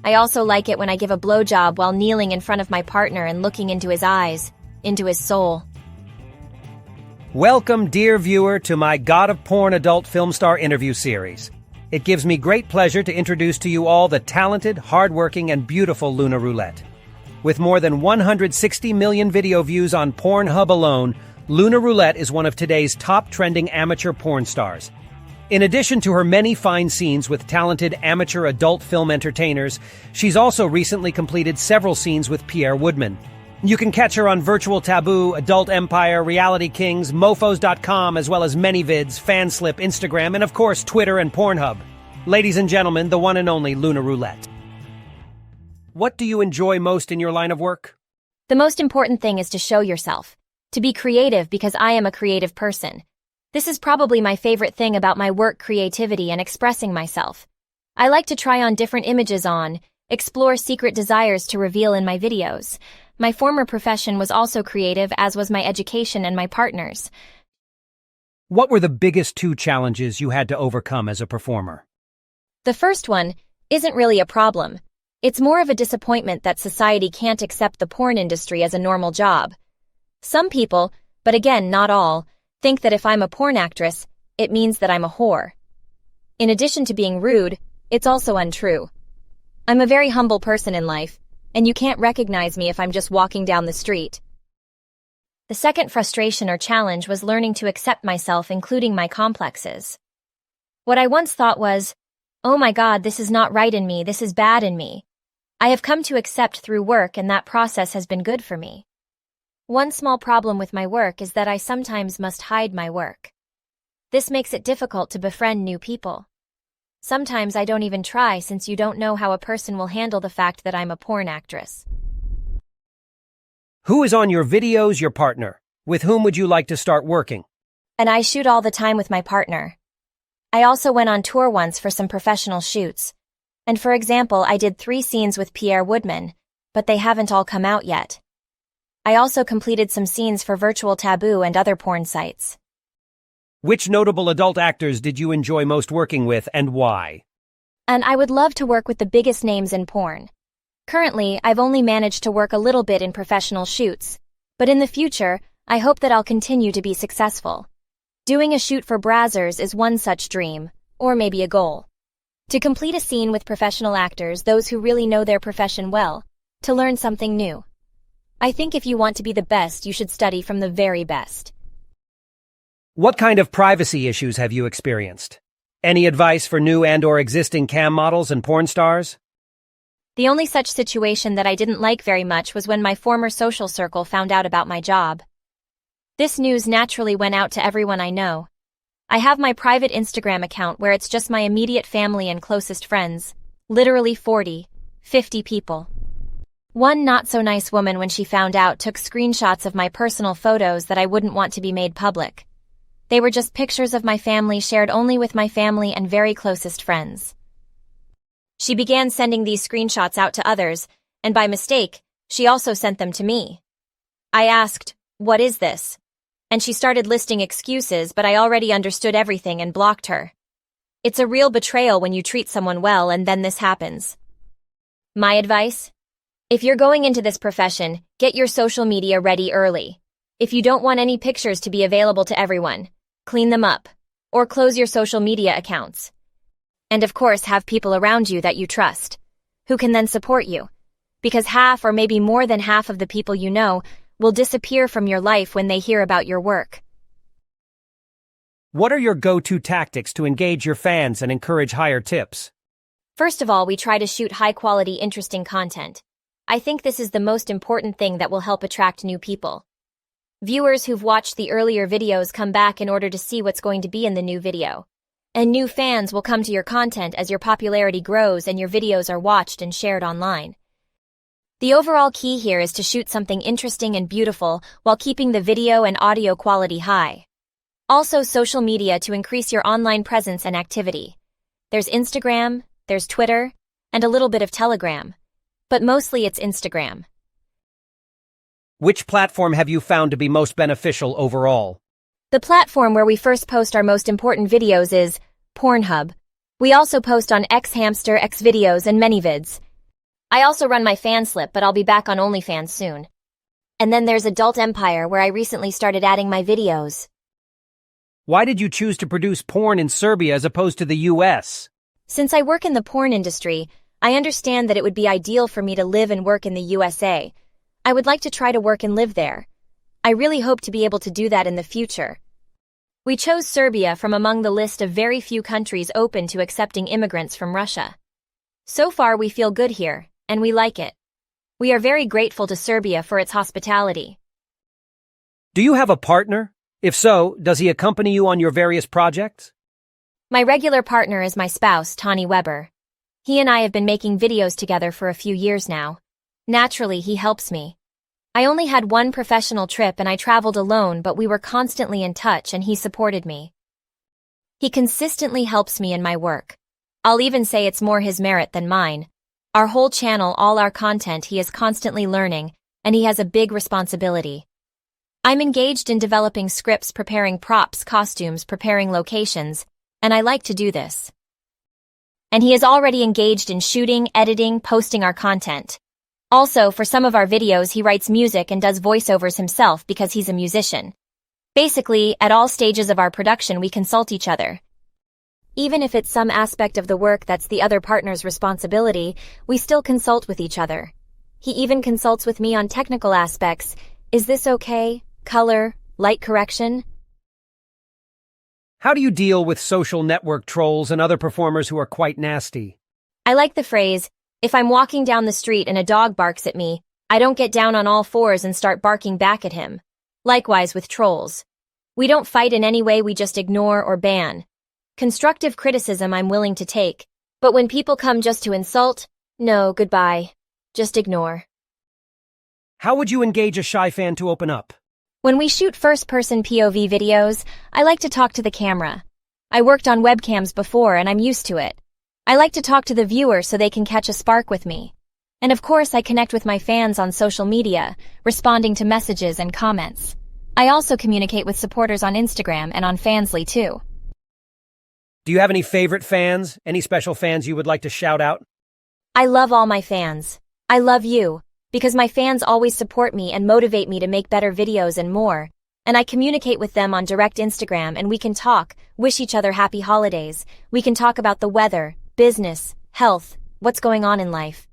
I also like it when I give a blowjob while kneeling in front of my partner and looking into his eyes, into his soul. Welcome, dear viewer, to my God of Porn adult film star interview series. It gives me great pleasure to introduce to you all the talented, hardworking, and beautiful Luna Roulette. With more than 160 million video views on PornHub alone, Luna Roulette is one of today's top trending amateur porn stars. In addition to her many fine scenes with talented amateur adult film entertainers, she's also recently completed several scenes with Pierre Woodman. You can catch her on Virtual Taboo, Adult Empire, Reality Kings, Mofos.com, as well as ManyVids, Fanslip, Instagram, and of course Twitter and PornHub. Ladies and gentlemen, the one and only Luna Roulette. What do you enjoy most in your line of work? The most important thing is to show yourself, to be creative because I am a creative person. This is probably my favorite thing about my work: creativity and expressing myself. I like to try on different images explore secret desires to reveal in my videos. My former profession was also creative, as was my education and my partners. What were the biggest two challenges you had to overcome as a performer? The first one isn't really a problem. It's more of a disappointment that society can't accept the porn industry as a normal job. Some people, but again not all, think that if I'm a porn actress, it means that I'm a whore. In addition to being rude, it's also untrue. I'm a very humble person in life, and you can't recognize me if I'm just walking down the street. The second frustration or challenge was learning to accept myself, including my complexes. What I once thought was, oh my God, this is not right in me, this is bad in me, I have come to accept through work, and that process has been good for me. One small problem with my work is that I sometimes must hide my work. This makes it difficult to befriend new people. Sometimes I don't even try, since you don't know how a person will handle the fact that I'm a porn actress. Who is on your videos your partner? With whom would you like to start working? And I shoot all the time with my partner. I also went on tour once for some professional shoots. And for example, I did 3 scenes with Pierre Woodman, but they haven't all come out yet. I also completed some scenes for Virtual Taboo and other porn sites. Which notable adult actors did you enjoy most working with, and why? And I would love to work with the biggest names in porn. Currently, I've only managed to work a little bit in professional shoots, but in the future, I hope that I'll continue to be successful. Doing a shoot for Brazzers is one such dream, or maybe a goal. To complete a scene with professional actors, those who really know their profession well, to learn something new. I think if you want to be the best, you should study from the very best. What kind of privacy issues have you experienced? Any advice for new and/or existing cam models and porn stars? The only such situation that I didn't like very much was when my former social circle found out about my job. This news naturally went out to everyone I know. I have my private Instagram account where it's just my immediate family and closest friends, literally 40, 50 people. One not-so-nice woman, when she found out, took screenshots of my personal photos that I wouldn't want to be made public. They were just pictures of my family shared only with my family and very closest friends. She began sending these screenshots out to others, and by mistake, she also sent them to me. I asked, "What is this?" And she started listing excuses, but I already understood everything and blocked her. It's a real betrayal when you treat someone well and then this happens. My advice? If you're going into this profession, get your social media ready early. If you don't want any pictures to be available to everyone, clean them up, or close your social media accounts. And of course, have people around you that you trust, who can then support you, because half or maybe more than half of the people you know will disappear from your life when they hear about your work. What are your go-to tactics to engage your fans and encourage higher tips? First of all, we try to shoot high-quality, interesting content. I think this is the most important thing that will help attract new people. Viewers who've watched the earlier videos come back in order to see what's going to be in the new video. And new fans will come to your content as your popularity grows and your videos are watched and shared online. The overall key here is to shoot something interesting and beautiful while keeping the video and audio quality high. Also, social media to increase your online presence and activity. There's Instagram, there's Twitter, and a little bit of Telegram. But mostly it's Instagram. Which platform have you found to be most beneficial overall? The platform where we first post our most important videos is PornHub. We also post on Xhamster, Xvideos, and ManyVids. I also run my fan slip, but I'll be back on OnlyFans soon. And then there's Adult Empire, where I recently started adding my videos. Why did you choose to produce porn in Serbia as opposed to the US? Since I work in the porn industry, I understand that it would be ideal for me to live and work in the USA. I would like to try to work and live there. I really hope to be able to do that in the future. We chose Serbia from among the list of very few countries open to accepting immigrants from Russia. So far we feel good here, and we like it. We are very grateful to Serbia for its hospitality. Do you have a partner? If so, does he accompany you on your various projects? My regular partner is my spouse, Tani Weber. He and I have been making videos together for a few years now. Naturally, he helps me. I only had one professional trip and I traveled alone, but we were constantly in touch and he supported me. He consistently helps me in my work. I'll even say it's more his merit than mine. Our whole channel, all our content, he is constantly learning, and he has a big responsibility. I'm engaged in developing scripts, preparing props, costumes, preparing locations, and I like to do this. And he is already engaged in shooting, editing, posting our content. Also, for some of our videos he writes music and does voiceovers himself because he's a musician. Basically, at all stages of our production we consult each other. Even if it's some aspect of the work that's the other partner's responsibility, we still consult with each other. He even consults with me on technical aspects. Is this okay? Color? Light correction? How do you deal with social network trolls and other performers who are quite nasty? I like the phrase, if I'm walking down the street and a dog barks at me, I don't get down on all fours and start barking back at him. Likewise with trolls. We don't fight in any way, we just ignore or ban. Constructive criticism I'm willing to take, but when people come just to insult, no, goodbye. Just ignore. How would you engage a shy fan to open up? When we shoot first-person POV videos, I like to talk to the camera. I worked on webcams before and I'm used to it. I like to talk to the viewer so they can catch a spark with me. And of course I connect with my fans on social media, responding to messages and comments. I also communicate with supporters on Instagram and on Fansly too. Do you have any favorite fans? Any special fans you would like to shout out? I love all my fans. I love you, because my fans always support me and motivate me to make better videos and more. And I communicate with them on direct Instagram and we can talk, wish each other happy holidays. We can talk about the weather, business, health, what's going on in life.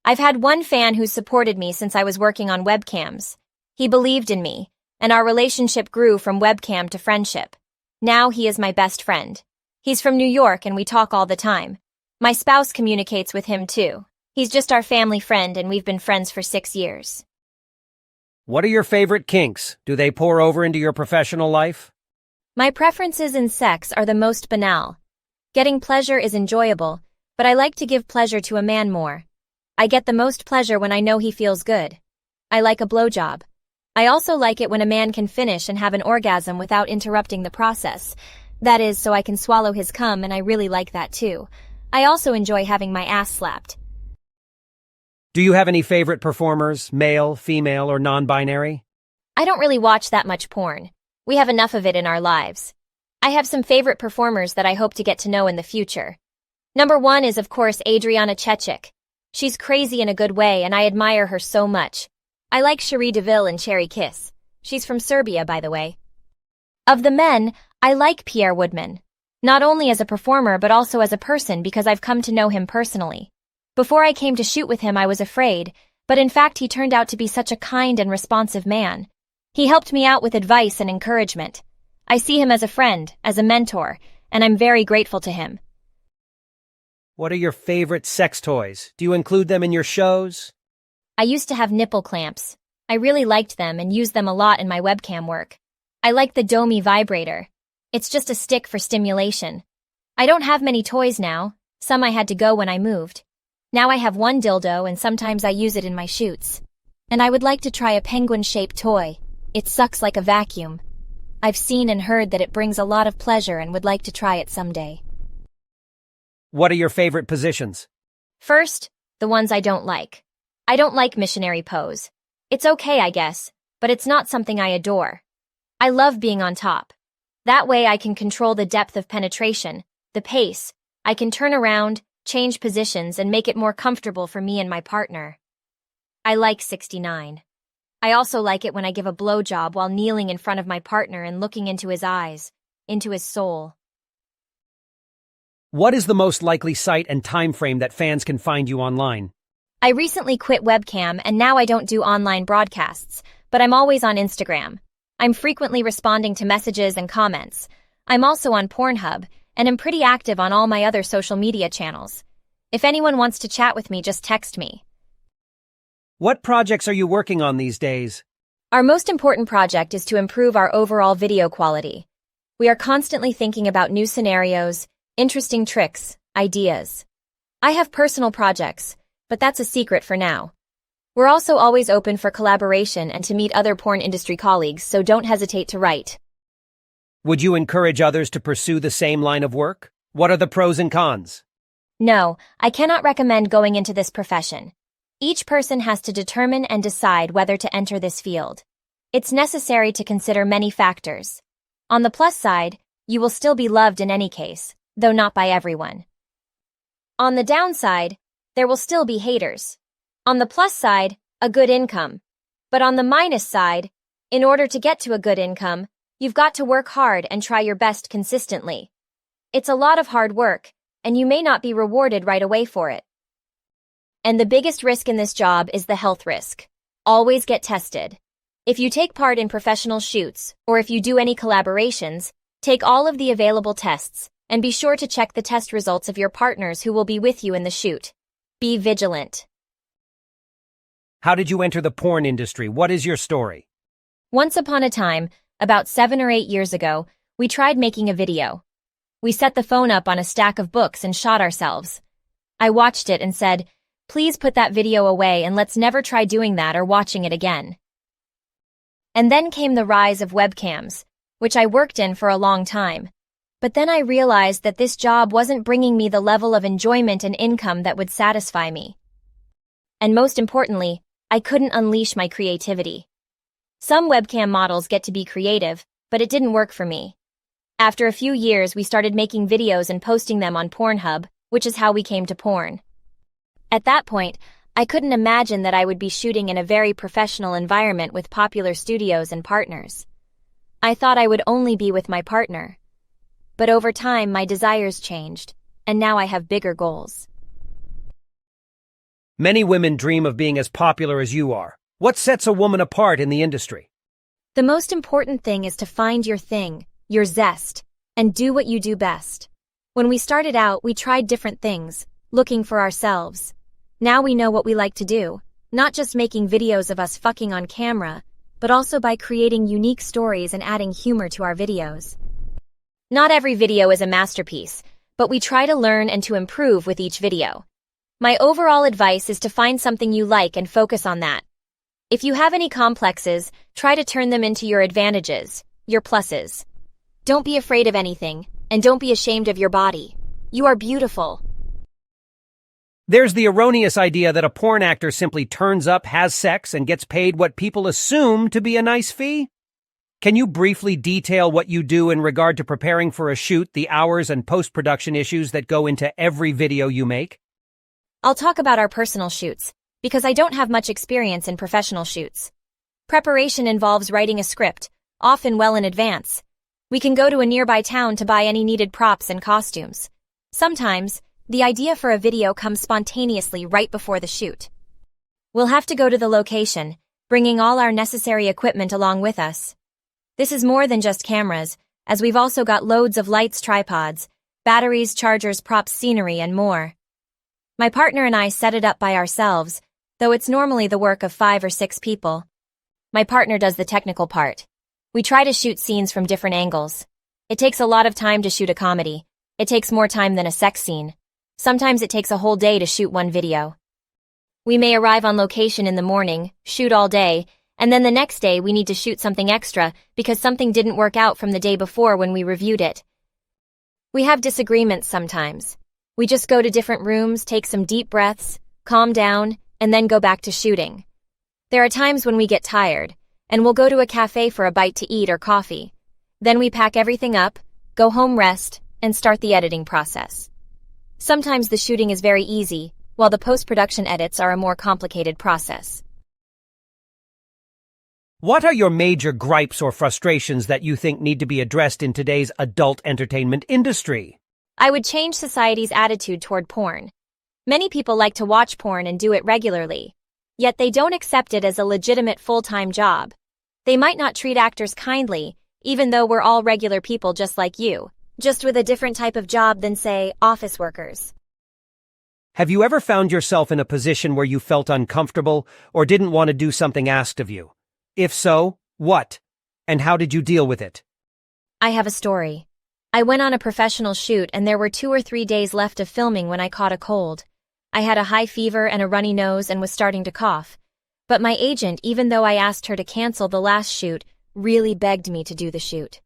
I've had one fan who supported me since I was working on webcams. He believed in me, and our relationship grew from webcam to friendship. Now he is my best friend. He's from New York and we talk all the time. My spouse communicates with him too. He's just our family friend and we've been friends for 6 years. What are your favorite kinks? Do they pour over into your professional life? My preferences in sex are the most banal. Getting pleasure is enjoyable, but I like to give pleasure to a man more. I get the most pleasure when I know he feels good. I like a blowjob. I also like it when a man can finish and have an orgasm without interrupting the process. That is, so I can swallow his cum, and I really like that too. I also enjoy having my ass slapped. Do you have any favorite performers, male, female, or non-binary? I don't really watch that much porn. We have enough of it in our lives. I have some favorite performers that I hope to get to know in the future. Number 1 is of course Adriana Chechik. She's crazy in a good way and I admire her so much. I like Cherie DeVille and Cherry Kiss. She's from Serbia, by the way. Of the men, I like Pierre Woodman. Not only as a performer but also as a person because I've come to know him personally. Before I came to shoot with him I was afraid, but in fact he turned out to be such a kind and responsive man. He helped me out with advice and encouragement. I see him as a friend, as a mentor, and I'm very grateful to him. What are your favorite sex toys? Do you include them in your shows? I used to have nipple clamps. I really liked them and used them a lot in my webcam work. I like the Domi vibrator. It's just a stick for stimulation. I don't have many toys now. Some I had to go when I moved. Now I have one dildo and sometimes I use it in my shoots. And I would like to try a penguin-shaped toy. It sucks like a vacuum. I've seen and heard that it brings a lot of pleasure and would like to try it someday. What are your favorite positions? First, the ones I don't like. I don't like missionary pose. It's okay, I guess, but it's not something I adore. I love being on top. That way I can control the depth of penetration, the pace. I can turn around, change positions, and make it more comfortable for me and my partner. I like 69. I also like it when I give a blowjob while kneeling in front of my partner and looking into his eyes, into his soul. What is the most likely site and time frame that fans can find you online? I recently quit webcam and now I don't do online broadcasts, but I'm always on Instagram. I'm frequently responding to messages and comments. I'm also on PornHub, and am pretty active on all my other social media channels. If anyone wants to chat with me, just text me. What projects are you working on these days? Our most important project is to improve our overall video quality. We are constantly thinking about new scenarios, interesting tricks, ideas. I have personal projects, but that's a secret for now. We're also always open for collaboration and to meet other porn industry colleagues, so don't hesitate to write. Would you encourage others to pursue the same line of work? What are the pros and cons? No, I cannot recommend going into this profession. Each person has to determine and decide whether to enter this field. It's necessary to consider many factors. On the plus side, you will still be loved in any case, though not by everyone. On the downside, there will still be haters. On the plus side, a good income. But on the minus side, in order to get to a good income, you've got to work hard and try your best consistently. It's a lot of hard work, and you may not be rewarded right away for it. And the biggest risk in this job is the health risk. Always get tested. If you take part in professional shoots, or if you do any collaborations, take all of the available tests, and be sure to check the test results of your partners who will be with you in the shoot. Be vigilant. How did you enter the porn industry? What is your story? Once upon a time, about 7 or 8 years ago, we tried making a video. We set the phone up on a stack of books and shot ourselves. I watched it and said, "Please put that video away and let's never try doing that or watching it again." And then came the rise of webcams, which I worked in for a long time. But then I realized that this job wasn't bringing me the level of enjoyment and income that would satisfy me. And most importantly, I couldn't unleash my creativity. Some webcam models get to be creative, but it didn't work for me. After a few years, we started making videos and posting them on PornHub, which is how we came to porn. At that point, I couldn't imagine that I would be shooting in a very professional environment with popular studios and partners. I thought I would only be with my partner. But over time, my desires changed, and now I have bigger goals. Many women dream of being as popular as you are. What sets a woman apart in the industry? The most important thing is to find your thing, your zest, and do what you do best. When we started out, we tried different things, looking for ourselves. Now we know what we like to do, not just making videos of us fucking on camera, but also by creating unique stories and adding humor to our videos. Not every video is a masterpiece, but we try to learn and to improve with each video. My overall advice is to find something you like and focus on that. If you have any complexes, try to turn them into your advantages, your pluses. Don't be afraid of anything, and don't be ashamed of your body. You are beautiful. There's the erroneous idea that a porn actor simply turns up, has sex, and gets paid what people assume to be a nice fee. Can you briefly detail what you do in regard to preparing for a shoot, the hours and post-production issues that go into every video you make? I'll talk about our personal shoots, because I don't have much experience in professional shoots. Preparation involves writing a script, often well in advance. We can go to a nearby town to buy any needed props and costumes. Sometimes, the idea for a video comes spontaneously right before the shoot. We'll have to go to the location, bringing all our necessary equipment along with us. This is more than just cameras, as we've also got loads of lights, tripods, batteries, chargers, props, scenery, and more. My partner and I set it up by ourselves, though it's normally the work of 5 or 6 people. My partner does the technical part. We try to shoot scenes from different angles. It takes a lot of time to shoot a comedy. It takes more time than a sex scene. Sometimes it takes a whole day to shoot one video. We may arrive on location in the morning, shoot all day, and then the next day we need to shoot something extra because something didn't work out from the day before when we reviewed it. We have disagreements sometimes. We just go to different rooms, take some deep breaths, calm down, and then go back to shooting. There are times when we get tired, and we'll go to a cafe for a bite to eat or coffee. Then we pack everything up, go home, rest, and start the editing process. Sometimes the shooting is very easy, while the post-production edits are a more complicated process. What are your major gripes or frustrations that you think need to be addressed in today's adult entertainment industry? I would change society's attitude toward porn. Many people like to watch porn and do it regularly, yet they don't accept it as a legitimate full-time job. They might not treat actors kindly, even though we're all regular people just like you, just with a different type of job than, say, office workers. Have you ever found yourself in a position where you felt uncomfortable or didn't want to do something asked of you? If so, what? And how did you deal with it? I have a story. I went on a professional shoot and there were 2 or 3 days left of filming when I caught a cold. I had a high fever and a runny nose and was starting to cough. But my agent, even though I asked her to cancel the last shoot, really begged me to do the shoot.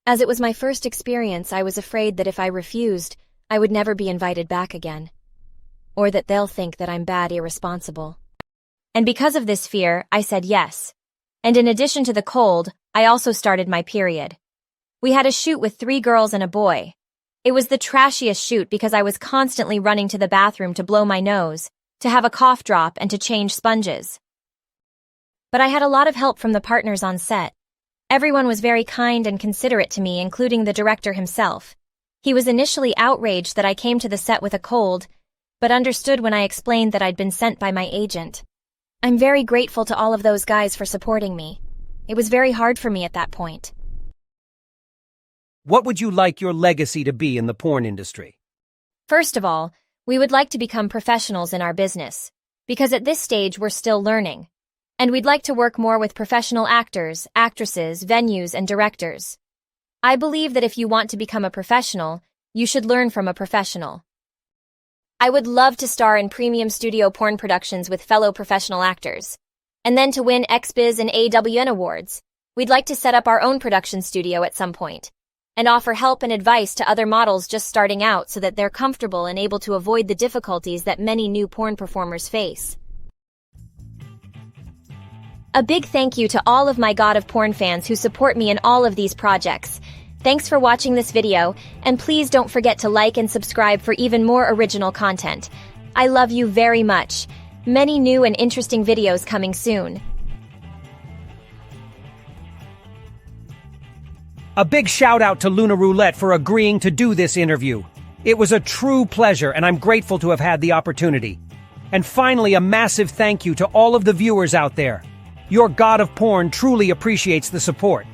As it was my first experience, I was afraid that if I refused, I would never be invited back again. Or that they'll think that I'm bad, irresponsible. And because of this fear, I said yes. And in addition to the cold, I also started my period. We had a shoot with 3 girls and a boy. It was the trashiest shoot because I was constantly running to the bathroom to blow my nose, to have a cough drop, and to change sponges. But I had a lot of help from the partners on set. Everyone was very kind and considerate to me, including the director himself. He was initially outraged that I came to the set with a cold, but understood when I explained that I'd been sent by my agent. I'm very grateful to all of those guys for supporting me. It was very hard for me at that point. What would you like your legacy to be in the porn industry? First of all, we would like to become professionals in our business, because at this stage we're still learning. And we'd like to work more with professional actors, actresses, venues, and directors. I believe that if you want to become a professional, you should learn from a professional. I would love to star in premium studio porn productions with fellow professional actors. And then to win XBiz and AWN awards. We'd like to set up our own production studio at some point, and offer help and advice to other models just starting out so that they're comfortable and able to avoid the difficulties that many new porn performers face. A big thank you to all of my God of Porn fans who support me in all of these projects. Thanks for watching this video, and please don't forget to like and subscribe for even more original content. I love you very much. Many new and interesting videos coming soon. A big shout out to Luna Roulette for agreeing to do this interview. It was a true pleasure, and I'm grateful to have had the opportunity. And finally, a massive thank you to all of the viewers out there. Your God of Porn truly appreciates the support.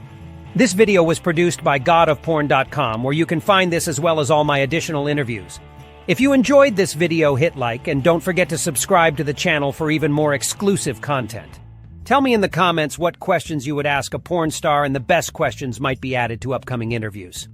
This video was produced by godofporn.com, where you can find this as well as all my additional interviews. If you enjoyed this video, hit like, and don't forget to subscribe to the channel for even more exclusive content. Tell me in the comments what questions you would ask a porn star, and the best questions might be added to upcoming interviews.